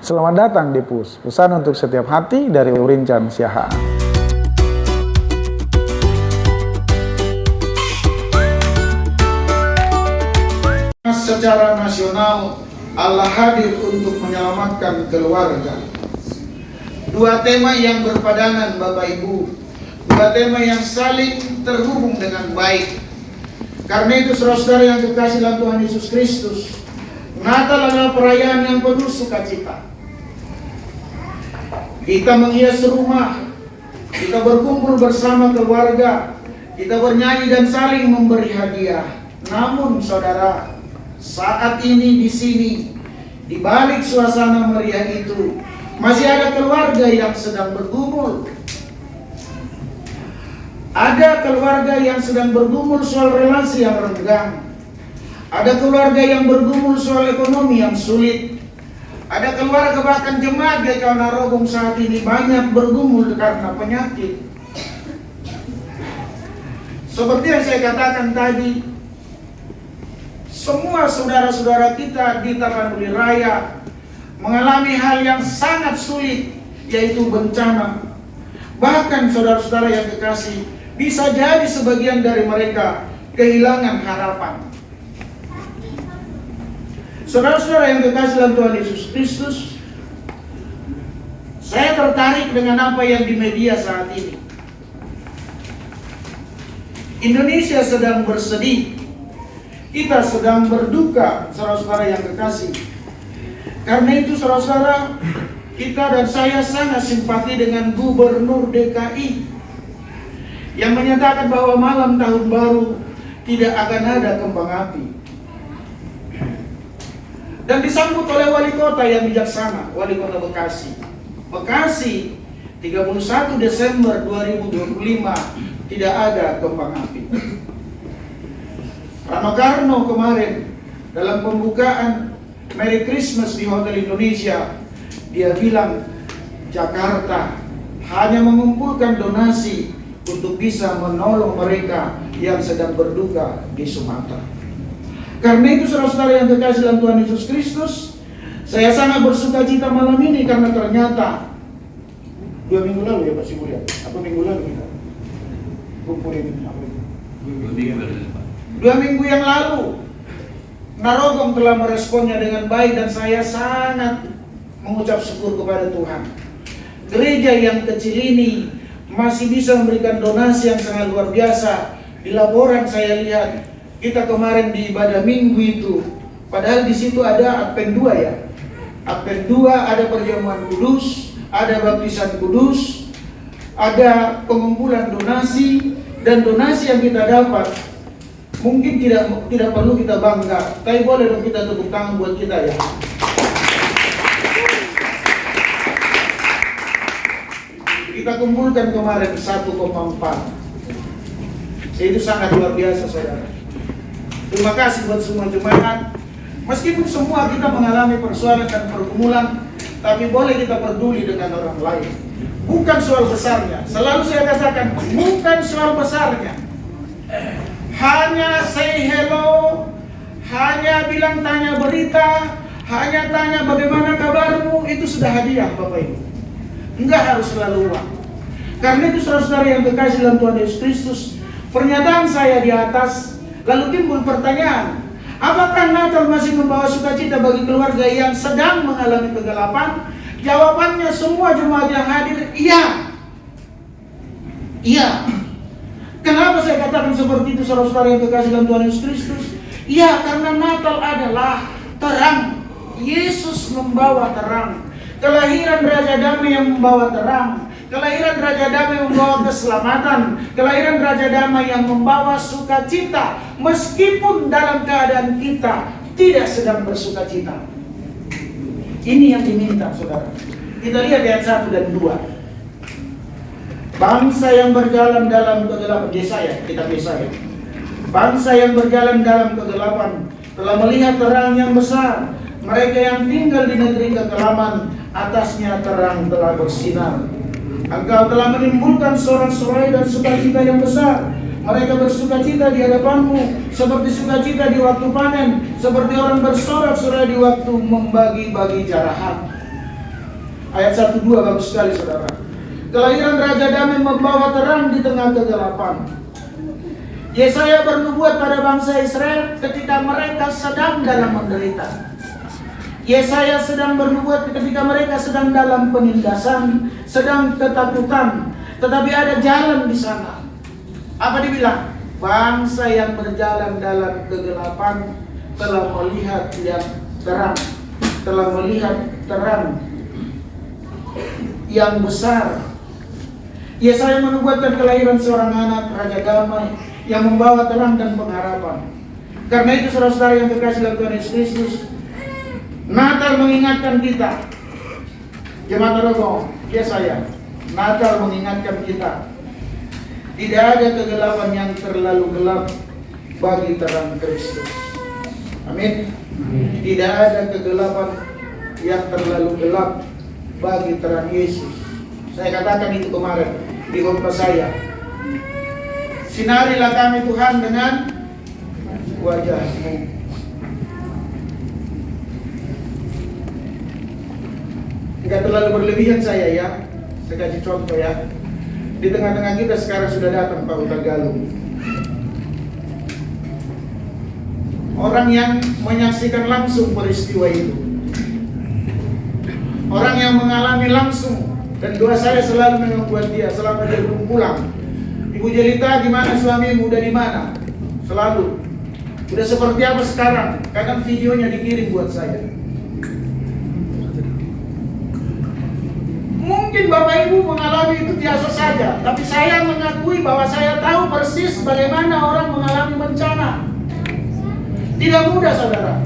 Selamat datang di PUS, pesan untuk setiap hati dari Rincan Siahaan. Secara nasional, Allah hadir untuk menyelamatkan keluarga. Dua tema yang berpadangan, Bapak Ibu. Dua tema yang saling terhubung dengan baik. Karena itu, saudara-saudara yang kekasih dalam Tuhan Yesus Kristus, Natal adalah perayaan yang penuh sukacita. Kita menghias rumah, kita berkumpul bersama keluarga, kita bernyanyi dan saling memberi hadiah. Namun, saudara, saat ini di sini, di balik suasana meriah itu, masih ada keluarga yang sedang bergumul. Ada keluarga yang sedang bergumul soal relasi yang renggang. Ada keluarga yang bergumul soal ekonomi yang sulit. Ada keluarga bahkan jemaat GKI Narogong saat ini banyak bergumul karena penyakit. Seperti yang saya katakan tadi, semua saudara-saudara kita di Tapanuli Raya mengalami hal yang sangat sulit, yaitu bencana. Bahkan saudara-saudara yang kekasih, bisa jadi sebagian dari mereka kehilangan harapan. Saudara-saudara yang kekasih dalam Tuhan Yesus Kristus, saya tertarik dengan apa yang di media saat ini. Indonesia sedang bersedih, kita sedang berduka, saudara-saudara yang kekasih. Karena itu, saudara-saudara, kita dan saya sangat simpati dengan Gubernur DKI yang menyatakan bahwa malam tahun baru tidak akan ada kembang api. Dan disambut oleh wali kota yang bijaksana, wali kota Bekasi. Bekasi, 31 Desember 2025 tidak ada kembang api. Rano Karno kemarin dalam pembukaan Merry Christmas di Hotel Indonesia, dia bilang Jakarta hanya mengumpulkan donasi untuk bisa menolong mereka yang sedang berduka di Sumatera. Karena itu, saudara-saudara yang kekasih dalam Tuhan Yesus Kristus, saya sangat bersuka cita malam ini karena ternyata 2 minggu lalu ya Pak Sibulian, apa minggu lalu kita kumpulin apa itu? 2 minggu yang lalu Narogong telah meresponnya dengan baik dan saya sangat mengucap syukur kepada Tuhan. Gereja yang kecil ini masih bisa memberikan donasi yang sangat luar biasa. Di laporan saya lihat, kita kemarin di ibadah minggu itu, padahal di situ ada Advent 2 ya. Advent 2 ada perjamuan kudus, ada baptisan kudus, ada pengumpulan donasi, dan donasi yang kita dapat mungkin tidak perlu kita bangga, tapi boleh dong kita tepuk tangan buat kita ya. Kita kumpulkan kemarin 1,4. Itu sangat luar biasa, saudara. Terima kasih buat semua jemaat. Meskipun semua kita mengalami persoalan dan pergumulan, tapi boleh kita peduli dengan orang lain. Bukan soal besarnya. Selalu saya katakan, bukan soal besarnya. Hanya say hello, hanya bilang tanya berita, hanya tanya bagaimana kabarmu, itu sudah hadiah Bapak Ibu. Enggak harus selalu uang. Karena itu, saudara-saudara yang kekasih dalam Tuhan Yesus Kristus, pernyataan saya di atas, lalu timbul pertanyaan, apakah Natal masih membawa sukacita bagi keluarga yang sedang mengalami kegelapan? Jawabannya semua jemaat yang hadir, iya. Iya. Kenapa saya katakan seperti itu, saudara-saudara yang kekasih dalam Tuhan Yesus Kristus? Iya, karena Natal adalah terang. Yesus membawa terang. Kelahiran Raja Damai yang membawa terang. Kelahiran Raja Damai yang membawa keselamatan. Kelahiran Raja Damai yang membawa sukacita. Meskipun dalam keadaan kita tidak sedang bersukacita. Ini yang diminta, saudara. Kita lihat ayat 1 dan 2. Bangsa yang berjalan dalam kegelapan, kitab Yesaya. Bangsa yang berjalan dalam kegelapan telah melihat terang yang besar. Mereka yang tinggal di negeri kekelaman, atasnya terang telah bersinar. Engkau telah menimbulkan sorak-sorai dan sukacita yang besar. Mereka bersukacita di hadapanmu, seperti sukacita di waktu panen, seperti orang bersorak-sorai di waktu membagi-bagi jarahan. Ayat 1-2 bagus sekali saudara. Kelahiran Raja Damai membawa terang di tengah kegelapan. Yesaya bernubuat pada bangsa Israel ketika mereka sedang dalam menderita. Yesaya sedang bernubuat ketika mereka sedang dalam penindasan, sedang ketakutan, tetapi ada jalan di sana. Apa dibilang? Bangsa yang berjalan dalam kegelapan telah melihat yang terang, telah melihat terang yang besar. Yesaya menubuatkan kelahiran seorang anak Raja Damai yang membawa terang dan pengharapan. Karena itu saudara-saudara yang terkasih dalam Tuhan Yesus Kristus, Natal mengingatkan kita, jemaat Rogo, Yesaya, Natal mengingatkan kita, tidak ada kegelapan yang terlalu gelap bagi terang Kristus. Amin. Tidak ada kegelapan yang terlalu gelap bagi terang Yesus. Saya katakan itu kemarin di khotbah saya. Sinarilah kami Tuhan dengan wajah-Mu. Tidak terlalu berlebihan saya ya. Saya kasih contoh ya. Di tengah-tengah kita sekarang sudah datang Pak Huta Galung. Orang yang menyaksikan langsung peristiwa itu. Orang yang mengalami langsung. Dan doa saya selalu membuat dia selama dia belum pulang. Ibu Jelita, gimana suamimu? Udah di mana? Selalu. Udah seperti apa sekarang? Kadang videonya dikirim buat saya. Mungkin Bapak Ibu mengalami itu biasa saja, tapi saya mengakui bahwa saya tahu persis bagaimana orang mengalami bencana. Tidak mudah, saudara.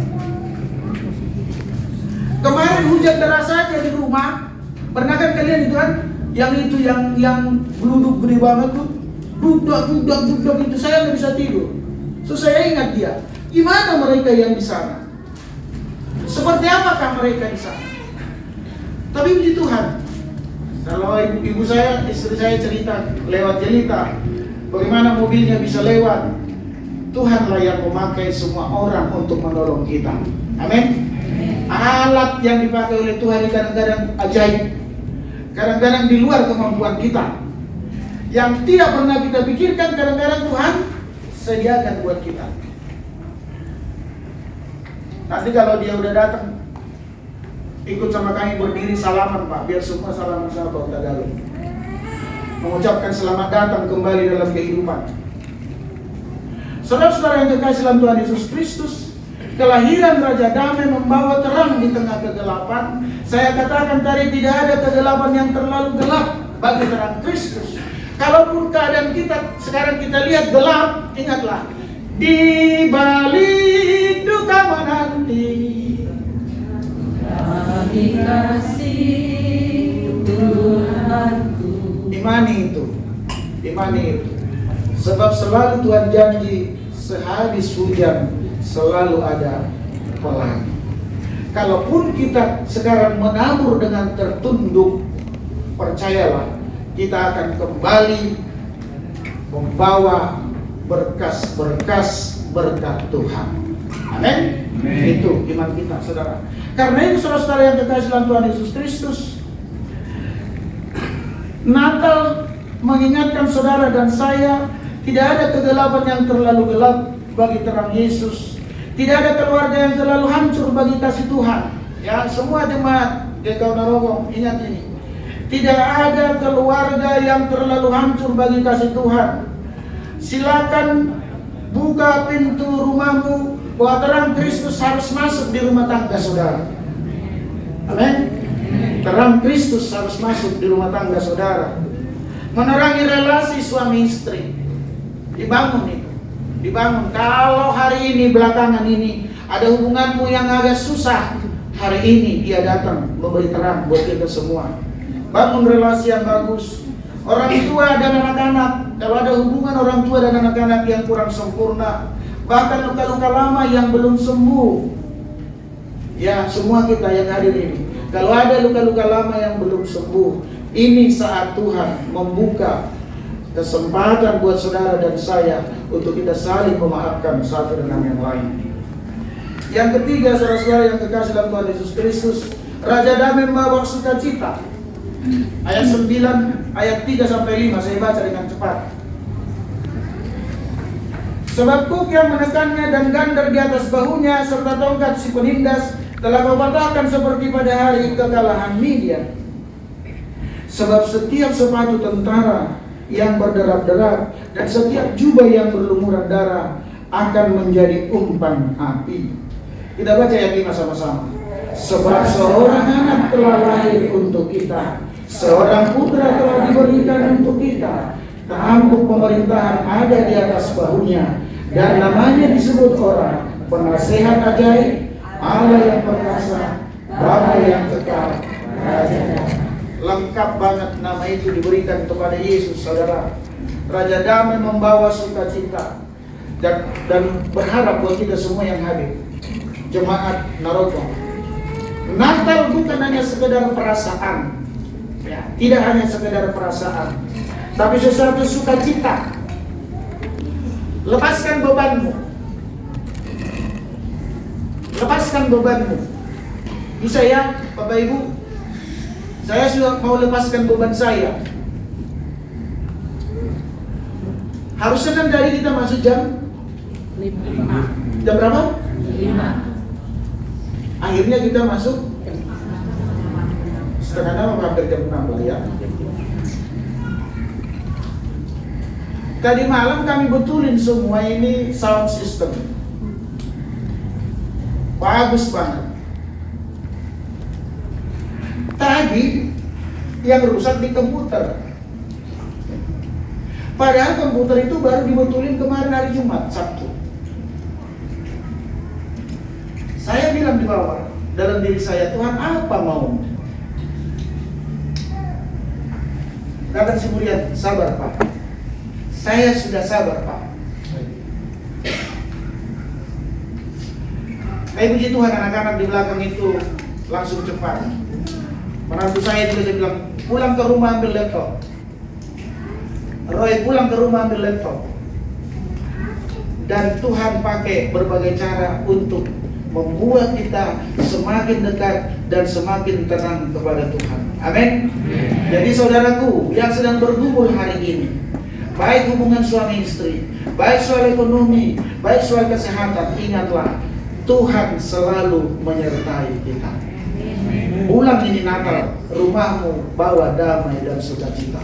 Kemarin hujan deras saja di rumah. Pernah kan kalian itu kan? Yang geluduk gede banget tuh. Dudak itu saya nggak bisa tidur. So saya ingat dia. Gimana mereka yang di sana? Seperti apakah mereka di sana? Tapi puji Tuhan. Kalau ibu saya, istri saya cerita lewat Jelita, bagaimana mobilnya bisa lewat. Tuhanlah yang memakai semua orang untuk menolong kita. Amin. Alat yang dipakai oleh Tuhan kadang-kadang ajaib. Kadang-kadang di luar kemampuan kita. Yang tidak pernah kita pikirkan, kadang-kadang Tuhan sediakan buat kita. Nanti kalau dia udah datang, ikut sama kami berdiri salaman Pak, biar semua salaman sama Pak Huta Galung. Mengucapkan selamat datang kembali dalam kehidupan. Saudara-saudara yang terkasih dalam Tuhan Yesus Kristus, kelahiran Raja Damai membawa terang di tengah kegelapan. Saya katakan tadi tidak ada kegelapan yang terlalu gelap bagi terang Kristus. Kalaupun keadaan kita sekarang kita lihat gelap, ingatlah di balik duka menanti dikasih Tuhanku. Imani itu. Sebab selalu Tuhan janji sehabis hujan selalu ada pelangi. Kalaupun kita sekarang menabur dengan tertunduk, percayalah kita akan kembali membawa berkas-berkas berkat Tuhan. Amin. Itu iman kita, saudara. Karena itu saudara-saudara yang terkasih dalam Tuhan Yesus Kristus, Natal mengingatkan saudara dan saya, tidak ada kegelapan yang terlalu gelap bagi terang Yesus. Tidak ada keluarga yang terlalu hancur bagi kasih Tuhan. Ya, semua jemaat GKU Narogong, ingat ini. Tidak ada keluarga yang terlalu hancur bagi kasih Tuhan. Silakan buka pintu rumahmu, bahwa terang Kristus harus masuk di rumah tangga saudara. Amin. Terang Kristus harus masuk di rumah tangga saudara. Menerangi relasi suami istri. Dibangun itu. Dibangun. Kalau hari ini belakangan ini ada hubunganmu yang agak susah, hari ini dia datang memberi terang buat kita semua. Bangun relasi yang bagus. Orang tua dan anak-anak, kalau ada hubungan orang tua dan anak-anak yang kurang sempurna, bahkan luka-luka lama yang belum sembuh, ya semua kita yang hadir ini, kalau ada luka-luka lama yang belum sembuh, ini saat Tuhan membuka kesempatan buat saudara dan saya untuk kita saling memaafkan satu dengan yang lain. Yang ketiga, saudara-saudara yang terkasih dalam Tuhan Yesus Kristus, Raja damai membawa sukacita. Ayat 9, ayat 3 sampai 5 saya baca dengan cepat. Sebab kuk yang menekannya dan gandar di atas bahunya serta tongkat si penindas telah kau patahkan seperti pada hari kekalahan Midian. Sebab setiap sepatu tentara yang berderak-derak dan setiap jubah yang berlumuran darah akan menjadi umpan api. Kita baca ayat 5 sama-sama. Sebab seorang anak telah lahir untuk kita, seorang putra telah diberikan untuk kita. Tampuk pemerintahan ada di atas bahunya, dan namanya disebut orang Penasehat Ajaib, Allah yang perkasa, Bapa yang kekal, Raja. Lengkap banget nama itu diberikan kepada Yesus, saudara. Raja damai membawa sukacita dan berharap buat kita semua yang hadir. Jemaat Naroko, Natal bukan hanya sekedar perasaan, ya, tidak hanya sekedar perasaan, tapi sesuatu sukacita. Lepaskan bebanmu, lepaskan bebanmu. Bisa ya, Bapak Ibu? Saya sudah mau lepaskan beban saya. Harusnya kan dari kita masuk jam 5. jam berapa? 5. Akhirnya kita masuk setengah 6 hampir jam 6 lah ya. Tadi malam kami betulin semua ini sound system. Bagus banget. Tadi yang rusak di komputer. Padahal komputer itu baru dibetulin kemarin hari Jumat, Sabtu. Saya bilang di bawah dalam diri saya, Tuhan apa mau? Kata si Muriat, sabar Pak. Saya sudah sabar Pak. Puji Tuhan, anak-anak di belakang itu langsung cepat. Menantu saya juga, saya bilang, pulang ke rumah ambil laptop. Roy pulang ke rumah ambil laptop. Dan Tuhan pakai berbagai cara untuk membuat kita semakin dekat dan semakin tenang kepada Tuhan. Amin. Jadi saudaraku yang sedang bergumul hari ini, baik hubungan suami istri, baik soal ekonomi, baik soal kesehatan, ingatlah Tuhan selalu menyertai kita. Bulan ini Natal, rumahmu bawa damai dan sukacita.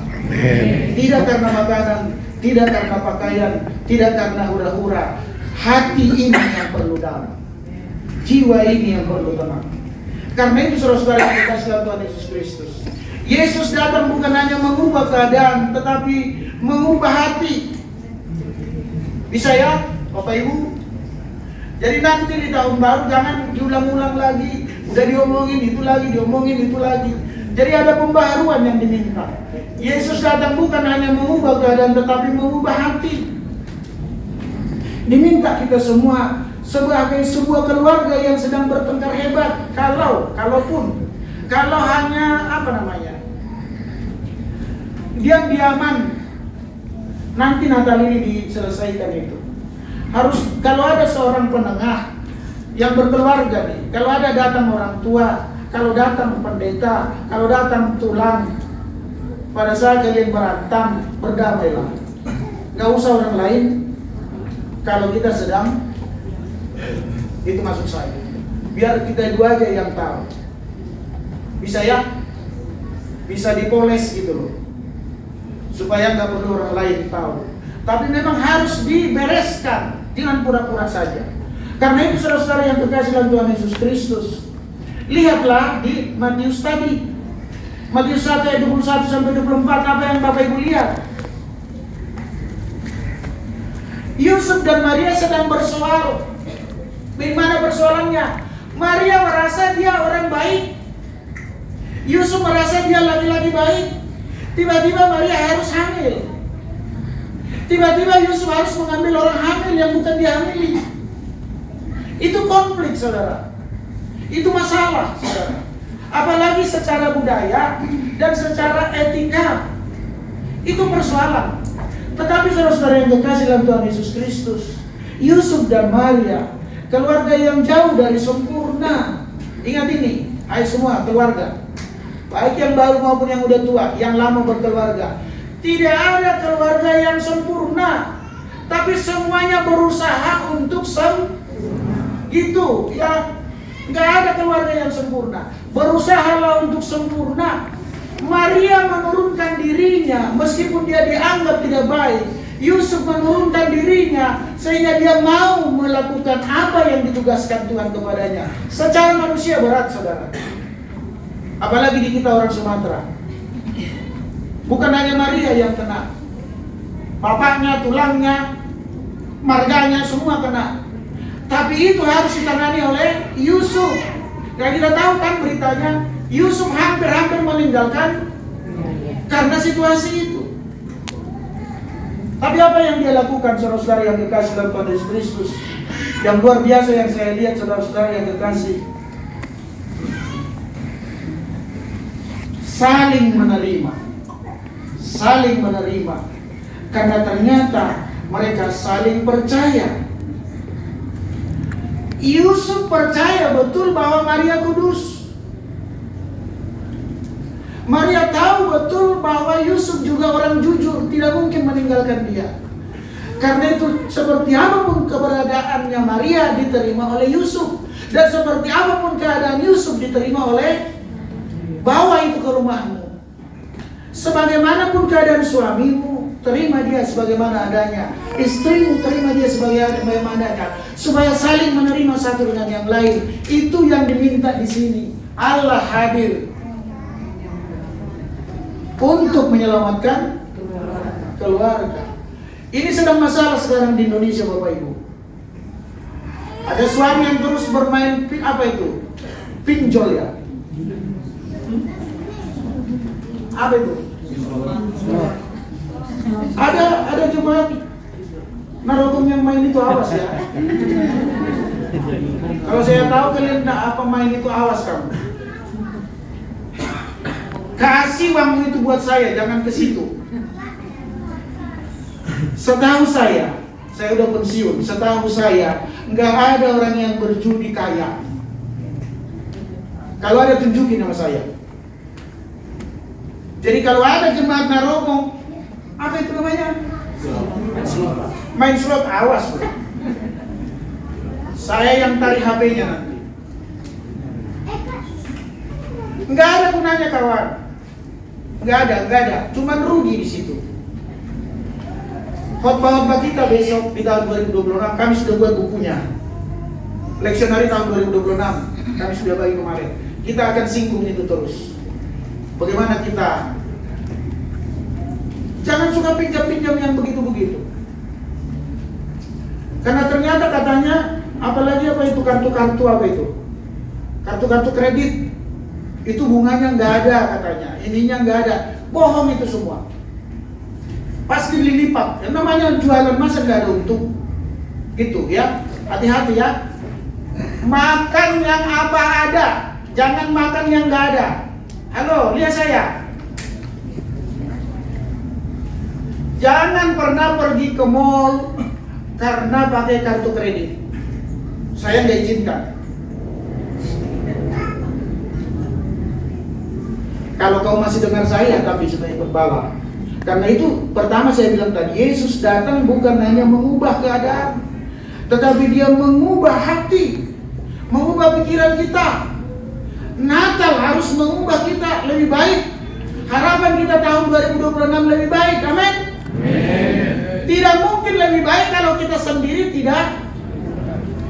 Tidak karena makanan, tidak karena pakaian, tidak karena hura-hura. Hati ini yang perlu damai, jiwa ini yang perlu tenang. Karena itu saudara-saudara yang dikasihi Tuhan Yesus Kristus, Yesus datang bukan hanya mengubah keadaan, tetapi mengubah hati. Bisa ya Bapak Ibu? Jadi nanti di tahun baru jangan diulang-ulang lagi. Udah diomongin itu lagi, diomongin itu lagi. Jadi ada pembaharuan yang diminta. Yesus datang bukan hanya mengubah keadaan, tetapi mengubah hati. Diminta kita semua sebagai sebuah keluarga yang sedang bertengkar hebat. Kalau hanya diam-diaman, nanti Natal ini diselesaikan itu. Harus kalau ada seorang penengah yang berkeluarga nih, kalau ada datang orang tua, kalau datang pendeta, kalau datang tulang, pada saat kalian berantem, berdamailah. Gak usah orang lain. Kalau kita sedang, itu maksud saya. Biar kita dua aja yang tahu. Bisa ya? Bisa dipoles gitu loh. Supaya gak perlu orang lain tahu. Tapi memang harus dibereskan. Jangan pura-pura saja. Karena itu saudara-saudara yang terkasih dalam Tuhan Yesus Kristus, lihatlah di Matius tadi, Matius 1 ayat 21 sampai 24, apa yang Bapak Ibu lihat? Yusuf dan Maria sedang bersoal. Bagaimana persoalannya? Maria merasa dia orang baik, Yusuf merasa dia laki-laki baik. Tiba-tiba Maria harus hamil. Tiba-tiba Yusuf harus mengambil orang hamil yang bukan dihamili. Itu konflik, saudara. Itu masalah, saudara. Apalagi secara budaya dan secara etika. Itu persoalan. Tetapi saudara-saudara yang dikasihi dalam Tuhan Yesus Kristus, Yusuf dan Maria, keluarga yang jauh dari sempurna. Ingat ini, Hai semua keluarga, baik yang baru maupun yang udah tua, yang lama berkeluarga. Tidak ada keluarga yang sempurna, tapi semuanya berusaha untuk gitu ya. Nggak ada keluarga yang sempurna. Berusahalah untuk sempurna. Maria menurunkan dirinya meskipun dia dianggap tidak baik. Yusuf menurunkan dirinya sehingga dia mau melakukan apa yang ditugaskan Tuhan kepadanya. Secara manusia berat, saudara. Apalagi di kita orang Sumatera. Bukan hanya Maria yang kena, bapaknya, tulangnya, marganya semua kena. Tapi itu harus ditangani oleh Yusuf. Dan kita tahu kan beritanya, Yusuf hampir-hampir meninggalkan karena situasi itu. Tapi apa yang dia lakukan, saudara-saudara yang dikasih dalam Tuhan Yesus Kristus, yang luar biasa yang saya lihat, saudara-saudara yang dikasih, saling menerima. Saling menerima. Karena ternyata mereka saling percaya. Yusuf percaya betul bahwa Maria kudus. Maria tahu betul bahwa Yusuf juga orang jujur, tidak mungkin meninggalkan dia. Karena itu seperti apapun keberadaannya Maria diterima oleh Yusuf, dan seperti apapun keadaan Yusuf diterima oleh, bawa itu ke rumahmu. Sebagaimanapun keadaan suamimu, terima dia sebagaimana adanya. Istrimu, terima dia sebagaimana adanya. Supaya saling menerima satu dengan yang lain. Itu yang diminta di sini. Allah hadir untuk menyelamatkan keluarga. Ini sedang masalah sekarang di Indonesia, Bapak Ibu. Ada suami yang terus bermain apa itu? Pinjol ya. Apa itu? Ada jemaat narogong yang main itu, awas ya. Kalau saya tahu kalian apa main itu, awas kamu. Kasih uang itu buat saya, jangan ke situ. Setahu saya udah pensiun. Setahu saya nggak ada orang yang berjudi kaya. Kalau ada tunjukin sama saya. Jadi kalau ada jemaat narogong, apa itu namanya? Main slot, awas bro. Saya yang tarik HP-nya nanti. Nggak ada gunanya kawan. Nggak ada. Cuman rugi di situ. Khotbah kita besok di tahun 2026, kami sudah buat bukunya. Leksionari tahun 2026, kami sudah bagi kemarin. Kita akan singgung itu terus. Bagaimana kita jangan suka pinjam-pinjam yang begitu-begitu. Karena ternyata katanya, apalagi apa itu kartu-kartu apa itu? Kartu-kartu kredit. Itu bunganya nggak ada katanya, ininya nggak ada. Bohong itu semua. Pasti dilipat. Yang namanya jualan masa nggak ada untung. Gitu ya. Hati-hati ya. Makan yang apa ada, jangan makan yang nggak ada. Halo, lihat saya. Jangan pernah pergi ke mall karena pakai kartu kredit. Saya nggak izinkan. Kalau kau masih dengar saya, tapi sudah ikut bala. Karena itu pertama saya bilang tadi, Yesus datang bukan hanya mengubah keadaan, tetapi dia mengubah hati, mengubah pikiran kita. Natal harus mengubah kita lebih baik. Harapan kita tahun 2026 lebih baik, amin. Tidak mungkin lebih baik kalau kita sendiri tidak.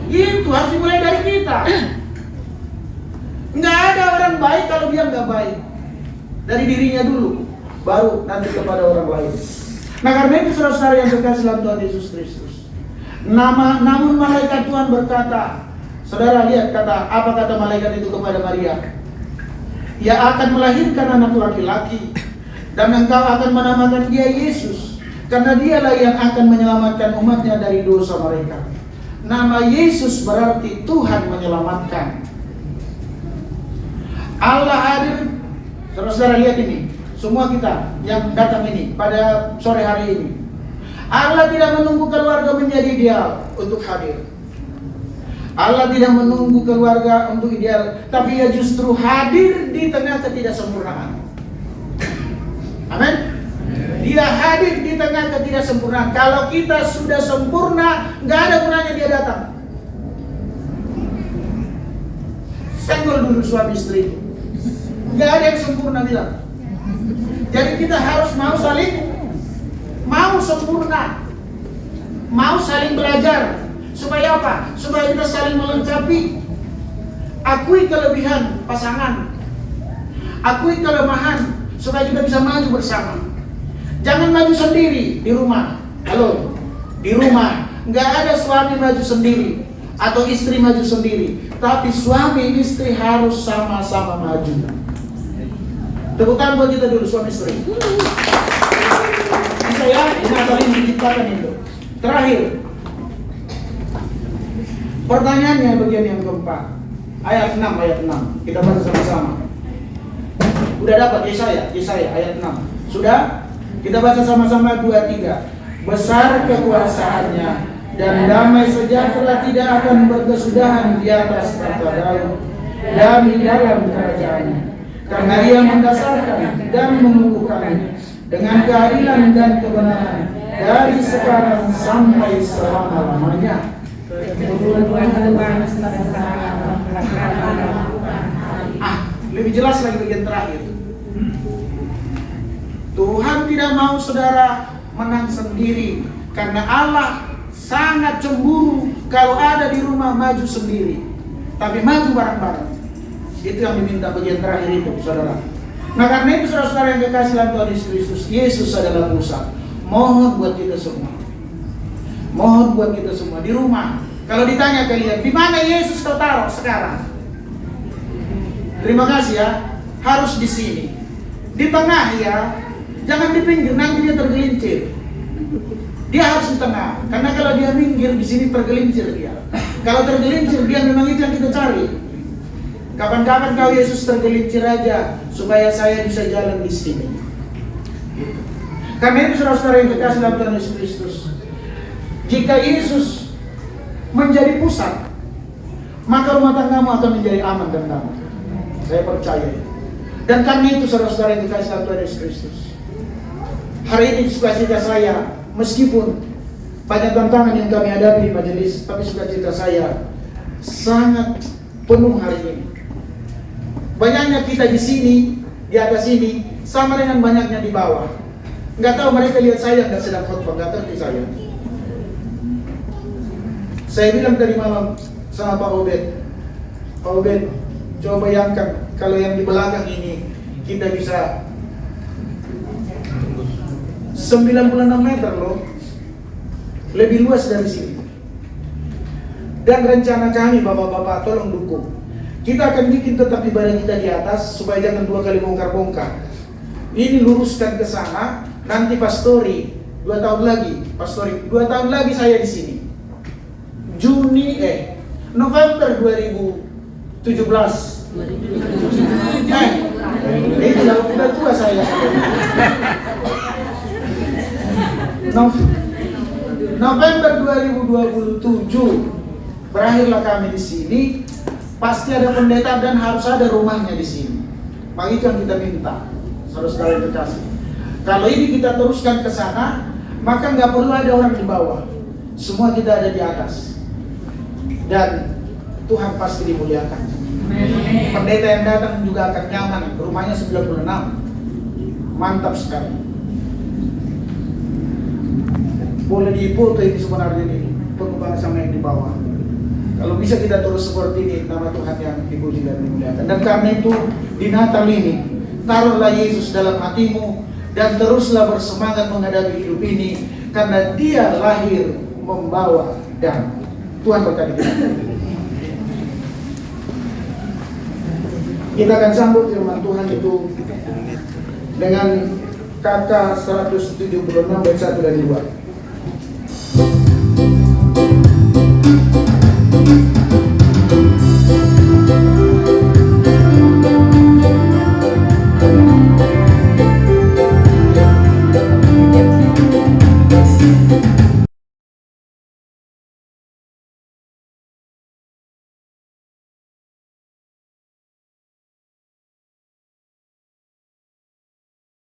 Itu harus dimulai dari kita. Nggak ada orang baik kalau dia nggak baik. Dari dirinya dulu, baru nanti kepada orang lain. Nah karena itu saudara-saudara yang terkasih dalam Tuhan Yesus Kristus. Namun malaikat Tuhan berkata, saudara lihat apa kata malaikat itu kepada Maria. Ia akan melahirkan anak laki-laki, dan engkau akan menamakan dia Yesus, karena dialah yang akan menyelamatkan umatnya dari dosa mereka. Nama Yesus berarti Tuhan menyelamatkan. Allah hadir. Saudara-saudara lihat ini, semua kita yang datang ini pada sore hari ini. Allah tidak menunggu keluarga menjadi ideal untuk hadir. Allah tidak menunggu keluarga untuk ideal, tapi Ia justru hadir di tengah ketidaksempurnaan. Amin. Dia hadir di tengah ketidaksempurnaan. Kalau kita sudah sempurna, nggak ada gunanya Dia datang. Senggol dulu suami istri. Nggak ada yang sempurna bilang. Jadi kita harus mau sempurna, mau saling belajar. Supaya apa? Supaya kita saling melengkapi. Akui kelebihan pasangan, akui kelemahan, supaya kita bisa maju bersama. Jangan maju sendiri di rumah. Halo, di rumah nggak ada suami maju sendiri atau istri maju sendiri, tapi suami istri harus sama-sama maju. Tepuk tangan buat kita dulu, suami istri. Bisa ya, ini saling diciptakan itu. Terakhir, pertanyaannya bagian yang keempat, ayat 6. Kita baca sama-sama. Udah dapat Yesaya ayat 6. Sudah? Kita baca sama-sama 2-3. Besar kekuasaannya dan damai sejahtera tidak akan berkesudahan di atas tahta Daud dan di dalam kerajaannya. Karena Ia mendasarkan dan mengukuhkannya dengan keadilan dan kebenaran dari sekarang sampai selama-lamanya. Lebih jelas lagi bagian terakhir. Tuhan tidak mau saudara menang sendiri, karena Allah sangat cemburu kalau ada di rumah maju sendiri, tapi maju bareng-bareng. Itu yang diminta bagian terakhir itu, saudara. Nah, karena itu saudara-saudara yang kekasih dalam Tuhan Yesus Kristus, Yesus adalah pusat. Mohon buat kita semua, mohon buat kita semua di rumah. Kalau ditanya kalian, di mana Yesus kau taruh sekarang? Terima kasih ya, harus di sini, di tengah ya. Jangan di pinggir, nanti dia tergelincir. Dia harus di tengah, karena kalau dia minggir di sini tergelincir dia. Kalau tergelincir, dia memang itu yang kita cari. Kapan-kapan kau Yesus tergelincir aja, supaya saya bisa jalan di sini. Karena itu saudara-saudara yang kekasih dalam Tuhan Yesus Kristus, jika Yesus menjadi pusat, maka rumah tanggamu akan menjadi aman dan damai. Saya percaya. Dan karena itu saudara-saudara yang kekasih dalam Tuhan Yesus Kristus, hari ini sukacita saya, meskipun banyak tantangan yang kami hadapi di majelis, tapi sukacita saya sangat penuh hari ini. Banyaknya kita di sini, di atas sini, sama dengan banyaknya di bawah. Nggak tahu mereka lihat saya nggak sedang khotbah, nggak ngerti saya. Saya bilang tadi malam sama Pak Obed, coba bayangkan kalau yang di belakang ini kita bisa 96 meter loh, lebih luas dari sini. Dan rencana kami bapak-bapak, tolong dukung. Kita akan bikin tetap ibadah kita di atas, supaya jangan 2 kali bongkar-bongkar. Ini luruskan ke sana, nanti pastori 2 tahun lagi, pastori 2 tahun lagi saya di sini. November 2017. Itu udah tua saya. November 2027 berakhirlah kami di sini. Pasti ada pendeta dan harus ada rumahnya di sini. Maka itu yang kita minta, saudara-saudara yang terkasih. Kalau ini kita teruskan ke sana, maka nggak perlu ada orang di bawah. Semua kita ada di atas. Dan Tuhan pasti dimuliakan. Pendeta yang datang juga akan nyaman. Rumahnya 96. Mantap sekali. Boleh difoto ini sebenarnya ini pengembangan sama yang di bawah. Kalau bisa kita terus seperti ini, nama Tuhan yang dipuji dan dimuliakan. Dan karena itu di Natal ini, taruhlah Yesus dalam hatimu dan teruslah bersemangat menghadapi hidup ini, karena Dia lahir membawa damai. Tuhan berkati kita. Kita akan sambut firman Tuhan itu dengan kata 176 ayat 1 dan 2.